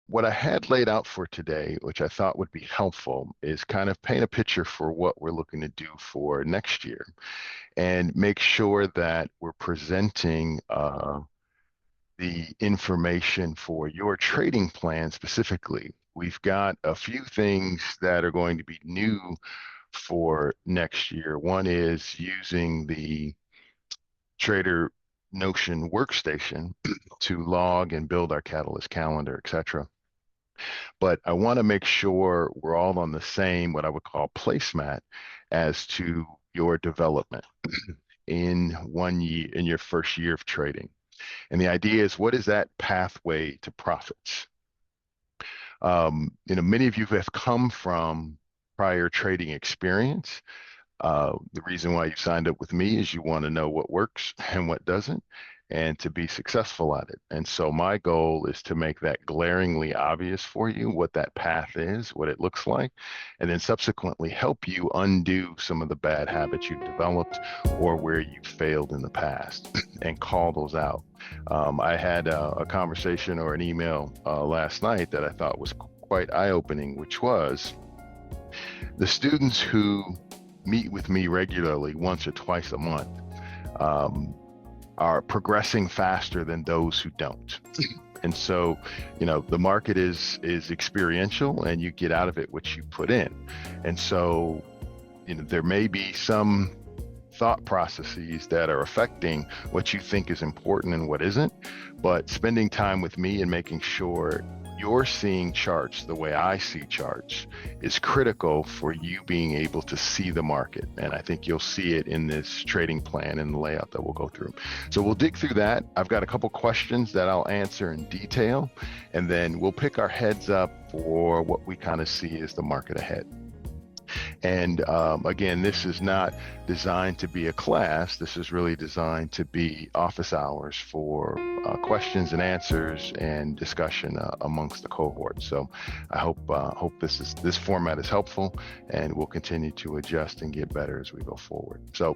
what I had laid out for today, which I thought would be helpful, is kind of paint a picture for what we're looking to do for next year and make sure that we're presenting the information for your trading plan specifically. We've got a few things that are going to be new for next year. One is using the Trader Notion workstation to log and build our Catalyst calendar, etc. But I want to make sure we're all on the same, what I would call placemat as to your development in 1 year, in your first year of trading. And the idea is, what is that pathway to profits? Many of you have come from prior trading experience. The reason why you signed up with me is you want to know what works and what doesn't, and to be successful at it. And so my goal is to make that glaringly obvious for you, what that path is, what it looks like, and then subsequently help you undo some of the bad habits you've developed or where you've failed in the past and call those out. I had a conversation or an email last night that I thought was quite eye-opening, which was the students who meet with me regularly once or twice a month are progressing faster than those who don't. And so, the market is experiential, and you get out of it what you put in. And so, there may be some thought processes that are affecting what you think is important and what isn't, but spending time with me and making sure you're seeing charts the way I see charts is critical for you being able to see the market. And I think you'll see it in this trading plan and the layout that we'll go through. So we'll dig through that. I've got a couple questions that I'll answer in detail, and then we'll pick our heads up for what we kind of see as the market ahead. And again, this is not designed to be a class. This is really designed to be office hours for questions and answers and discussion amongst the cohort. So I hope this format is helpful, and we'll continue to adjust and get better as we go forward. So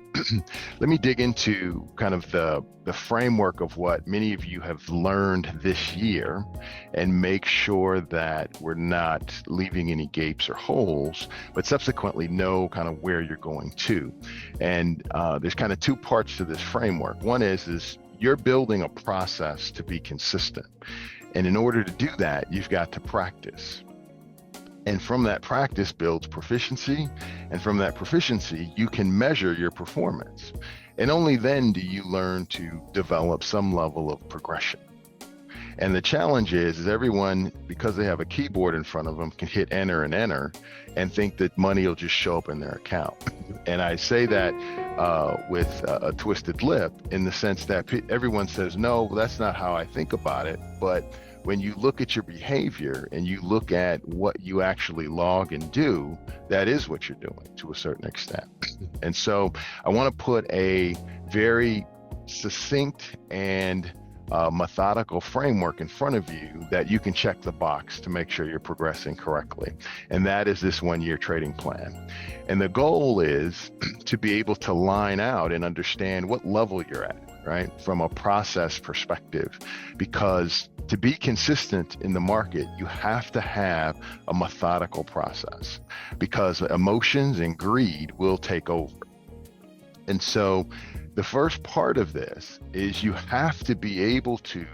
let me dig into kind of the framework of what many of you have learned this year and make sure that we're not leaving any gapes or holes, but subsequently know kind of where you're going to. And there's kind of two parts to this framework. One is you're building a process to be consistent. And in order to do that, you've got to practice. And from that practice builds proficiency. And from that proficiency, you can measure your performance. And only then do you learn to develop some level of progression. And the challenge is everyone, because they have a keyboard in front of them, can hit enter and think that money will just show up in their account. And I say that with a twisted lip, in the sense that everyone says, no, that's not how I think about it. But when you look at your behavior and you look at what you actually log and do, that is what you're doing to a certain extent. And so I want to put a very succinct and methodical framework in front of you that you can check the box to make sure you're progressing correctly. And that is this 1-year trading plan. And the goal is to be able to line out and understand what level you're at, right? From a process perspective, because to be consistent in the market, you have to have a methodical process, because emotions and greed will take over. And so the first part of this is you have to be able to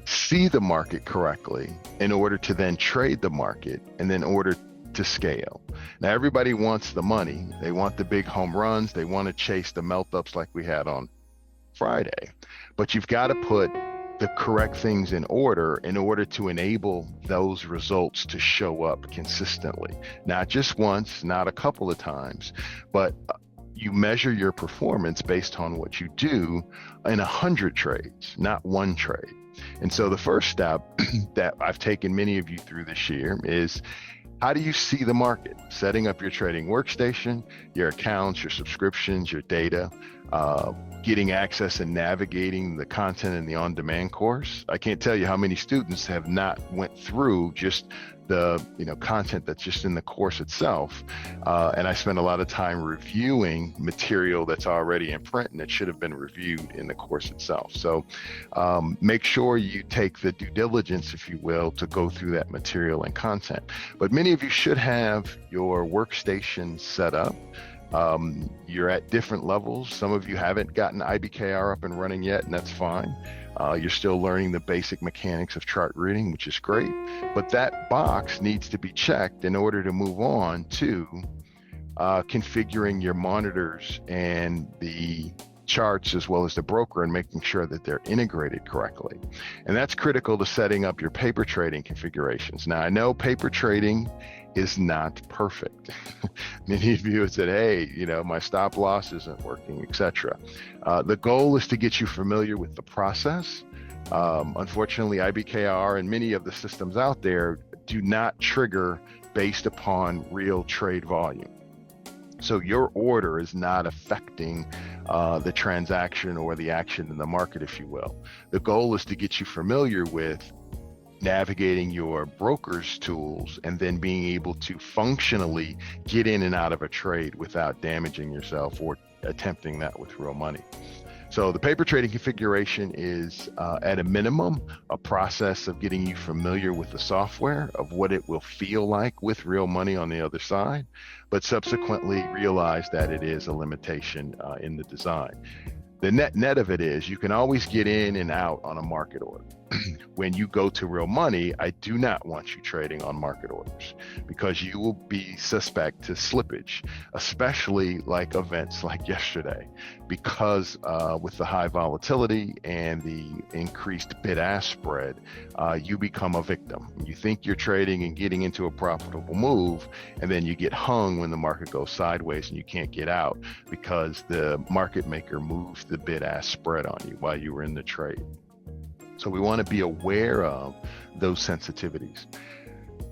see the market correctly in order to then trade the market and then order to scale. Now, everybody wants the money. They want the big home runs. They want to chase the melt-ups like we had on Friday. But you've got to put the correct things in order to enable those results to show up consistently. Not just once, not a couple of times, but you measure your performance based on what you do in 100 trades, not one trade. And so the first step that I've taken many of you through this year is, how do you see the market? Setting up your trading workstation, your accounts, your subscriptions, your data, getting access and navigating the content in the on-demand course. I can't tell you how many students have not went through just the content that's just in the course itself, and I spend a lot of time reviewing material that's already in print and that should have been reviewed in the course itself. So make sure you take the due diligence, if you will, to go through that material and content. But many of you should have your workstation set up. You're at different levels. Some of you haven't gotten IBKR up and running yet, and that's fine. You're still learning the basic mechanics of chart reading, which is great. But that box needs to be checked in order to move on to configuring your monitors and the charts as well as the broker and making sure that they're integrated correctly. And that's critical to setting up your paper trading configurations. Now, I know paper trading is not perfect. Many of you have said, hey, my stop loss isn't working, etc. The goal is to get you familiar with the process. Unfortunately, IBKR and many of the systems out there do not trigger based upon real trade volume. So your order is not affecting the transaction or the action in the market, if you will. The goal is to get you familiar with navigating your broker's tools and then being able to functionally get in and out of a trade without damaging yourself or attempting that with real money. So the paper trading configuration is at a minimum a process of getting you familiar with the software, of what it will feel like with real money on the other side, but subsequently realize that it is a limitation in the design. The net of it is you can always get in and out on a market order. When you go to real money, I do not want you trading on market orders because you will be suspect to slippage, especially like events like yesterday, because with the high volatility and the increased bid-ask spread, you become a victim. You think you're trading and getting into a profitable move, and then you get hung when the market goes sideways and you can't get out because the market maker moves the bid-ask spread on you while you were in the trade. So we want to be aware of those sensitivities.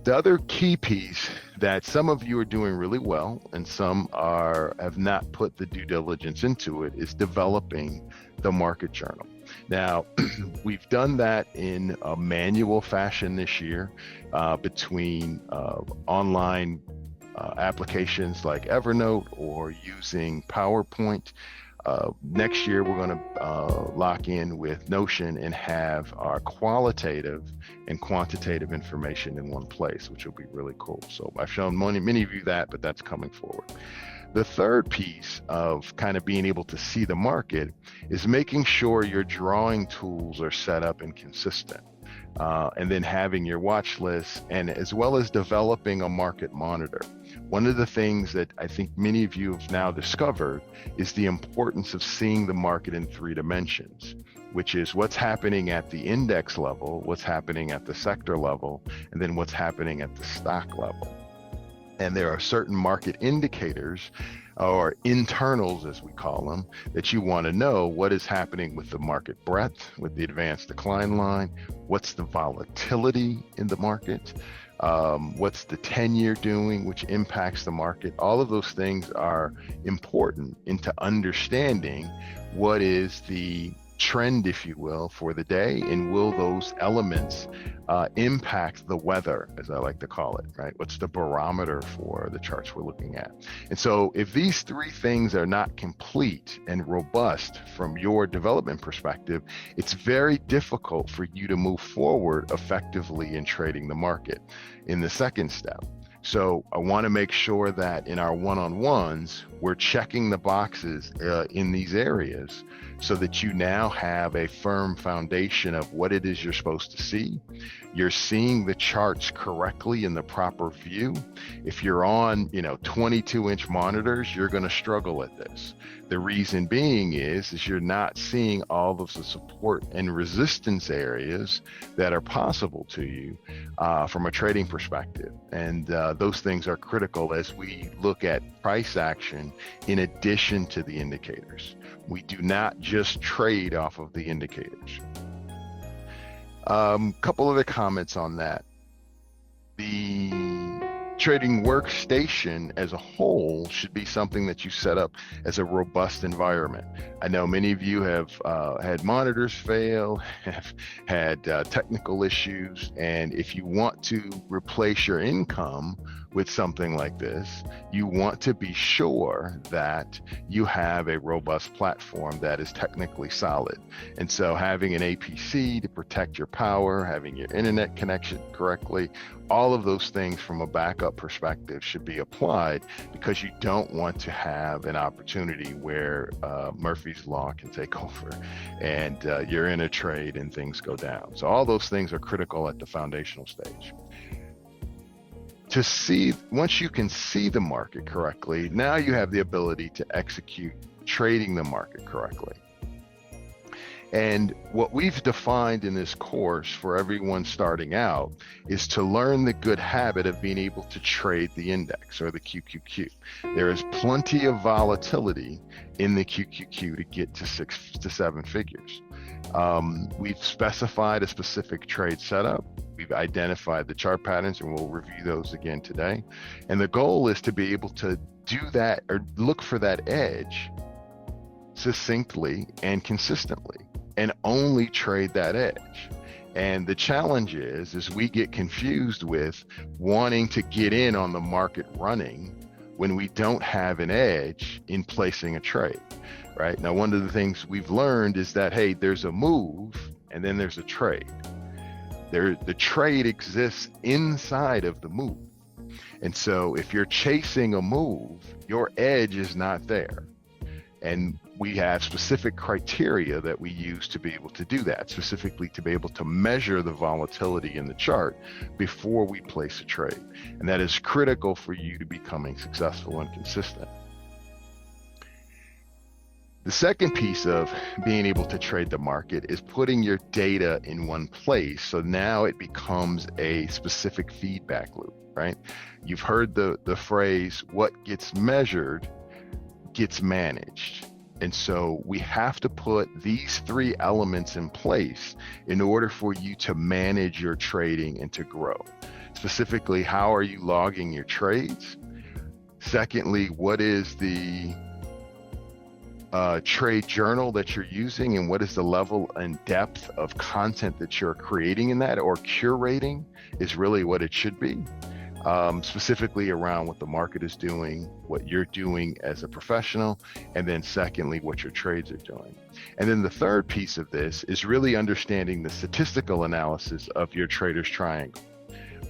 The other key piece that some of you are doing really well and some have not put the due diligence into it is developing the market journal. Now, we've done that in a manual fashion this year between online applications like Evernote or using PowerPoint. Next year, we're going to lock in with Notion and have our qualitative and quantitative information in one place, which will be really cool. So I've shown many of you that, but that's coming forward. The third piece of kind of being able to see the market is making sure your drawing tools are set up and consistent. And then having your watch list, and as well as developing a market monitor. One of the things that I think many of you have now discovered is the importance of seeing the market in 3 dimensions, which is what's happening at the index level, what's happening at the sector level, and then what's happening at the stock level. And there are certain market indicators, or internals as we call them, that you want to know what is happening with the market breadth, with the advanced decline line, what's the volatility in the market, what's the 10-year doing, which impacts the market. All of those things are important into understanding what is the trend, if you will, for the day, and will those elements impact the weather, as I like to call it, right? What's the barometer for the charts we're looking at? And so if these 3 things are not complete and robust from your development perspective, it's very difficult for you to move forward effectively in trading the market in the second step. So I want to make sure that in our one-on-ones, we're checking the boxes in these areas so that you now have a firm foundation of what it is you're supposed to see. You're seeing the charts correctly in the proper view. If you're on, 22-inch monitors, you're going to struggle at this. The reason being is you're not seeing all of the support and resistance areas that are possible to you from a trading perspective. And those things are critical as we look at price action in addition to the indicators. We do not just trade off of the indicators. Couple other comments on that. The trading workstation as a whole should be something that you set up as a robust environment. I know many of you have had monitors fail, have had technical issues, and if you want to replace your income with something like this, you want to be sure that you have a robust platform that is technically solid. And so having an APC to protect your power, having your internet connection correctly, all of those things from a backup perspective should be applied, because you don't want to have an opportunity where Murphy's Law can take over and you're in a trade and things go down. So all those things are critical at the foundational stage. To see, once you can see the market correctly, now you have the ability to execute trading the market correctly. And what we've defined in this course for everyone starting out is to learn the good habit of being able to trade the index, or the QQQ. There is plenty of volatility in the QQQ to get to 6 to 7 figures. We've specified a specific trade setup. We've identified the chart patterns, and we'll review those again today. And the goal is to be able to do that, or look for that edge succinctly and consistently, and only trade that edge. And the challenge is we get confused with wanting to get in on the market running when we don't have an edge in placing a trade, right? Now, one of the things we've learned is that, hey, there's a move and then there's a trade. The trade exists inside of the move. And so if you're chasing a move, your edge is not there. And we have specific criteria that we use to be able to do that, specifically to be able to measure the volatility in the chart before we place a trade. And that is critical for you to becoming successful and consistent. The second piece of being able to trade the market is putting your data in one place. So now it becomes a specific feedback loop, right? You've heard the phrase, what gets measured gets managed. And so we have to put these 3 elements in place in order for you to manage your trading and to grow. Specifically, how are you logging your trades? Secondly, what is the trade journal that you're using, and what is the level and depth of content that you're creating in that, or curating is really what it should be. Specifically around what the market is doing, what you're doing as a professional, and then secondly, what your trades are doing. And then the third piece of this is really understanding the statistical analysis of your trader's triangle.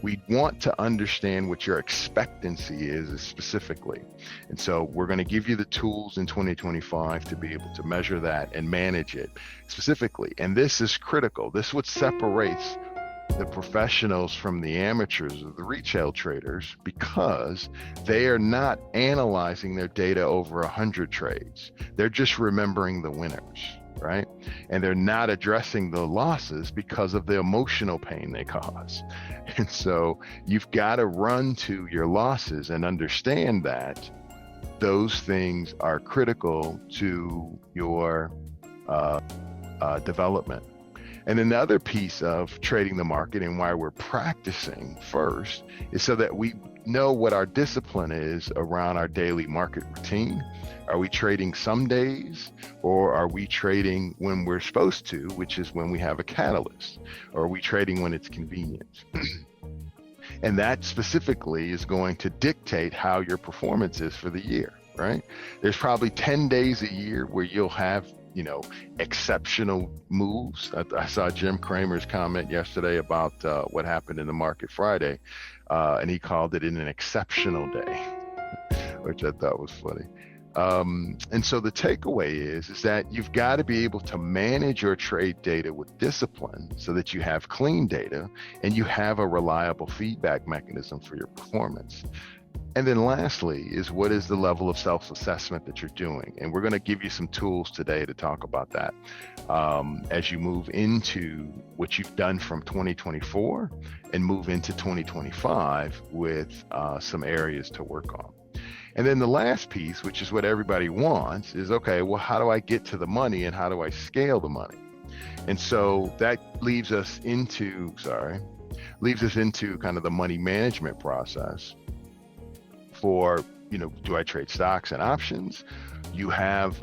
We want to understand what your expectancy is specifically. And so we're going to give you the tools in 2025 to be able to measure that and manage it specifically. And this is critical. This is what separates the professionals from the amateurs or the retail traders, because they are not analyzing their data over 100 trades. They're just remembering the winners, right? And they're not addressing the losses because of the emotional pain they cause. And so you've got to run to your losses and understand that those things are critical to your development. And then the other piece of trading the market and why we're practicing first is so that we know what our discipline is around our daily market routine. Are we trading some days, or are we trading when we're supposed to, which is when we have a catalyst? Or are we trading when it's convenient? And that specifically is going to dictate how your performance is for the year, right? There's probably 10 days a year where you'll have exceptional moves. I saw Jim Cramer's comment yesterday about what happened in the market Friday, and he called it an exceptional day, which I thought was funny. And so the takeaway is that you've got to be able to manage your trade data with discipline so that you have clean data and you have a reliable feedback mechanism for your performance. And then lastly is, what is the level of self-assessment that you're doing? And we're going to give you some tools today to talk about that as you move into what you've done from 2024 and move into 2025 with some areas to work on. And then the last piece, which is what everybody wants, is, okay, well, how do I get to the money and how do I scale the money? And so that leads us into kind of the money management process. for, do I trade stocks and options? You have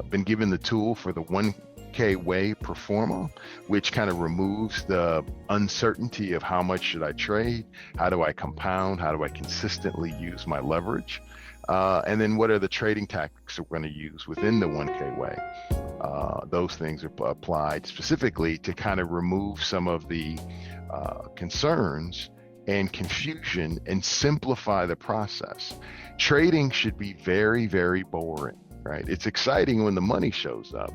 been given the tool for the 1K way performer, which kind of removes the uncertainty of how much should I trade? How do I compound? How do I consistently use my leverage? And then what are the trading tactics we're going to use within the 1K way? Those things are applied specifically to kind of remove some of the concerns and confusion and simplify the process. Trading should be very, very boring, right? It's exciting when the money shows up,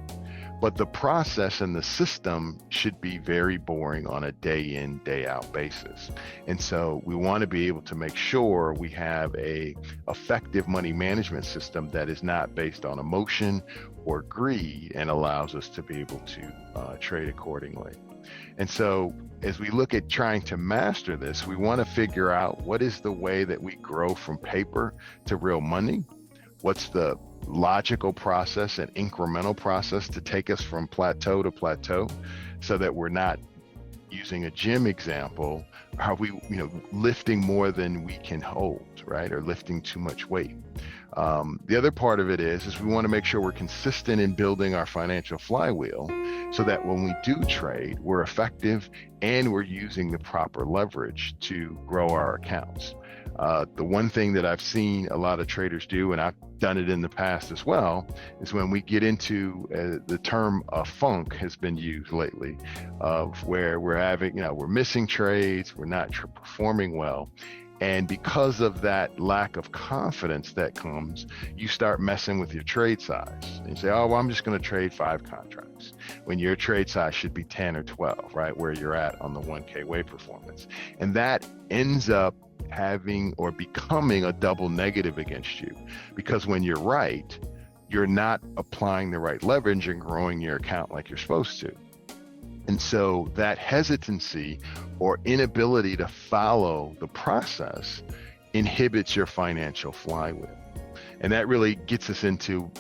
but the process and the system should be very boring on a day in, day out basis. And so we want to be able to make sure we have a effective money management system that is not based on emotion or greed and allows us to be able to trade accordingly. And so as we look at trying to master this, we want to figure out what is the way that we grow from paper to real money. What's the logical process and incremental process to take us from plateau to plateau, so that we're not, using a gym example, are we lifting more than we can hold, right? Or lifting too much weight. The other part of it is we want to make sure we're consistent in building our financial flywheel, so that when we do trade, we're effective and we're using the proper leverage to grow our accounts. The one thing that I've seen a lot of traders do, and I've done it in the past as well, is when we get into the term funk has been used lately, of where we're having, we're missing trades, we're not performing well. And because of that lack of confidence that comes, you start messing with your trade size. And you say, oh, well, I'm just going to trade 5 contracts, when your trade size should be 10 or 12, right? Where you're at on the 1K way performance. And that ends up having or becoming a double negative against you, because when you're right, you're not applying the right leverage and growing your account like you're supposed to. And so that hesitancy or inability to follow the process inhibits your financial flywheel. And that really gets us into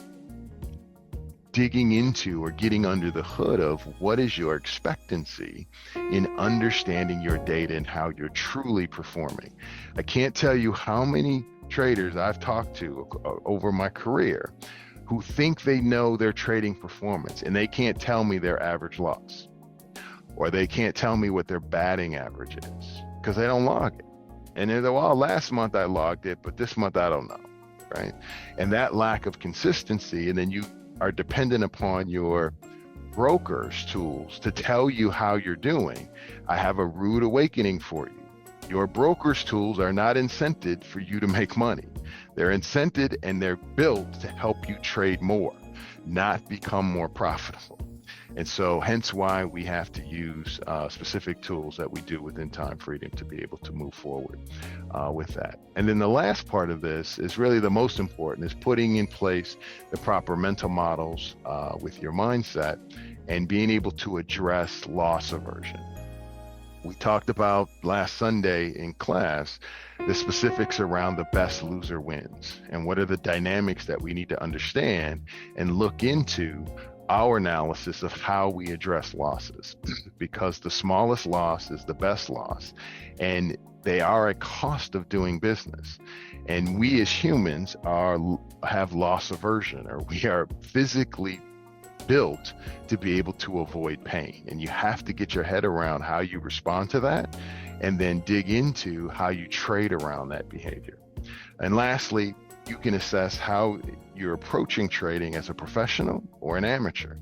digging into or getting under the hood of what is your expectancy in understanding your data and how you're truly performing. I can't tell you how many traders I've talked to over my career who think they know their trading performance, and they can't tell me their average loss, or they can't tell me what their batting average is, because they don't log it. And they're, well, last month I logged it, but this month I don't know, right? And that lack of consistency, and then you are dependent upon your broker's tools to tell you how you're doing. I have a rude awakening for you. Your broker's tools are not incented for you to make money. They're incented and they're built to help you trade more, not become more profitable. And so hence why we have to use specific tools that we do within Time Freedom to be able to move forward with that. And then the last part of this is really the most important, is putting in place the proper mental models with your mindset and being able to address loss aversion. We talked about last Sunday in class the specifics around the best loser wins and what are the dynamics that we need to understand and look into our analysis of how we address losses, because the smallest loss is the best loss, and they are a cost of doing business. And we as humans have loss aversion, or we are physically built to be able to avoid pain. And you have to get your head around how you respond to that, and then dig into how you trade around that behavior. And lastly, you can assess how you're approaching trading as a professional or an amateur.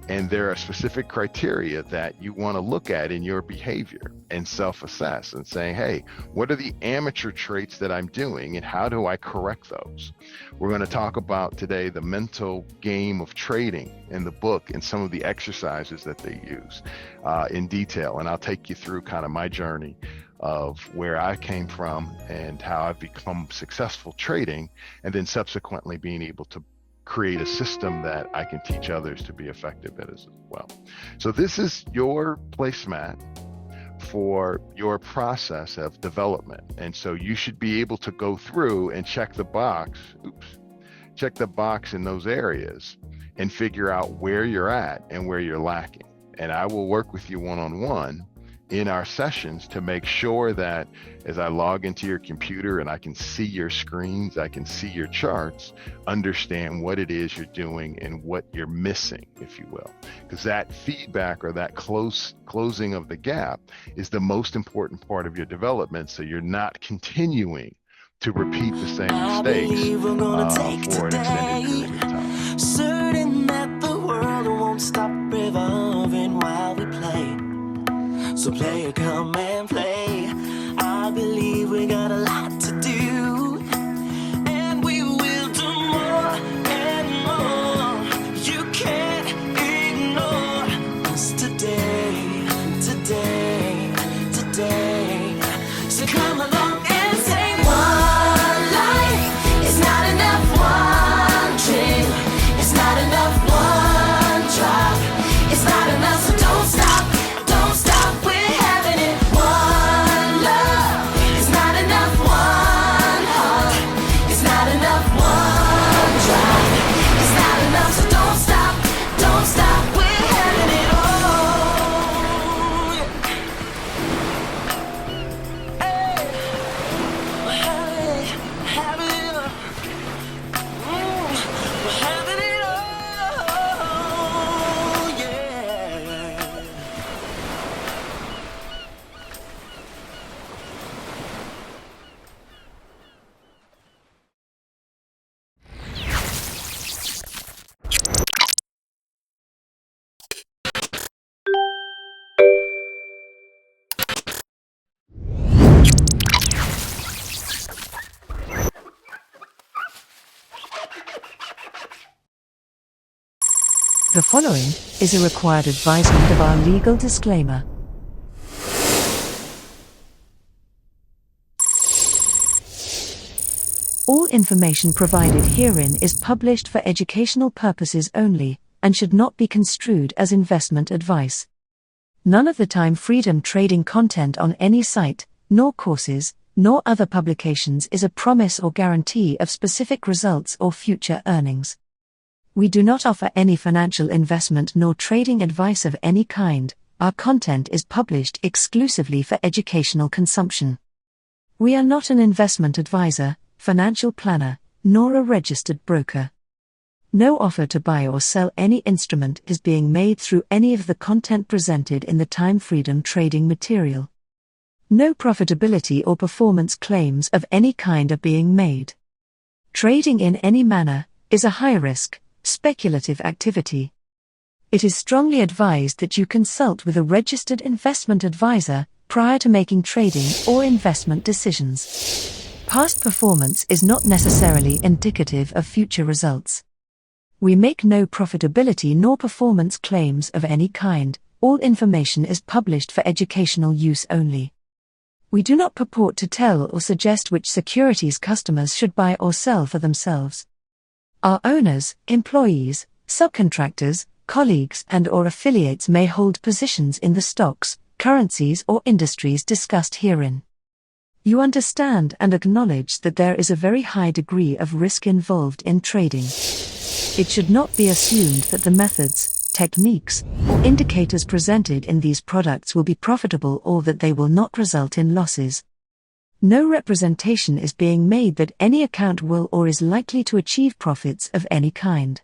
And there are specific criteria that you want to look at in your behavior and self-assess and saying, hey, what are the amateur traits that I'm doing and how do I correct those? We're going to talk about today the mental game of trading in the book and some of the exercises that they use in detail. And I'll take you through kind of my journey of where I came from and how I've become successful trading, and then subsequently being able to create a system that I can teach others to be effective at as well. So this is your placemat for your process of development. And so you should be able to go through and check the box in those areas and figure out where you're at and where you're lacking. And I will work with you one-on-one in our sessions to make sure that as I log into your computer and I can see your screens, I can see your charts, understand what it is you're doing and what you're missing, if you will. Because that feedback or that closing of the gap is the most important part of your development, so you're not continuing to repeat the same mistakes for an extended period of time. Certain that the world won't stop revolving while we play. So player, come and play. I believe we got a lot to do, and we will do more and more. You can't ignore us today. So come along and say, one life is not enough, one dream it's not enough, one drop it's not enough. So don't stop, we're having it. One love is not enough, one heart it's not enough, one drop it's not enough. So don't stop, we're having it all. The following is a required advisement of our legal disclaimer. All information provided herein is published for educational purposes only, and should not be construed as investment advice. None of the time freedom trading content on any site, nor courses, nor other publications is a promise or guarantee of specific results or future earnings. We do not offer any financial investment nor trading advice of any kind. Our content is published exclusively for educational consumption. We are not an investment advisor, financial planner, nor a registered broker. No offer to buy or sell any instrument is being made through any of the content presented in the time freedom trading material. No profitability or performance claims of any kind are being made. Trading in any manner is a high-risk, speculative activity. It is strongly advised that you consult with a registered investment advisor prior to making trading or investment decisions. Past performance is not necessarily indicative of future results. We make no profitability nor performance claims of any kind. All information is published for educational use only. We do not purport to tell or suggest which securities customers should buy or sell for themselves. Our owners, employees, subcontractors, colleagues and/or affiliates may hold positions in the stocks, currencies or industries discussed herein. You understand and acknowledge that there is a very high degree of risk involved in trading. It should not be assumed that the methods, techniques, or indicators presented in these products will be profitable or that they will not result in losses. No representation is being made that any account will or is likely to achieve profits of any kind.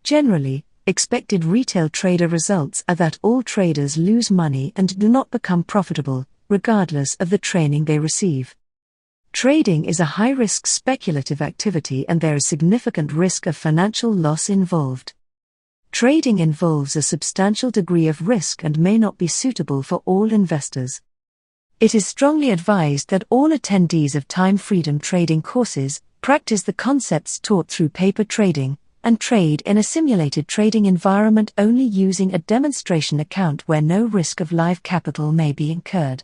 Generally, expected retail trader results are that all traders lose money and do not become profitable, regardless of the training they receive. Trading is a high-risk speculative activity and there is significant risk of financial loss involved. Trading involves a substantial degree of risk and may not be suitable for all investors. It is strongly advised that all attendees of time freedom trading courses practice the concepts taught through paper trading, and trade in a simulated trading environment only using a demonstration account where no risk of live capital may be incurred.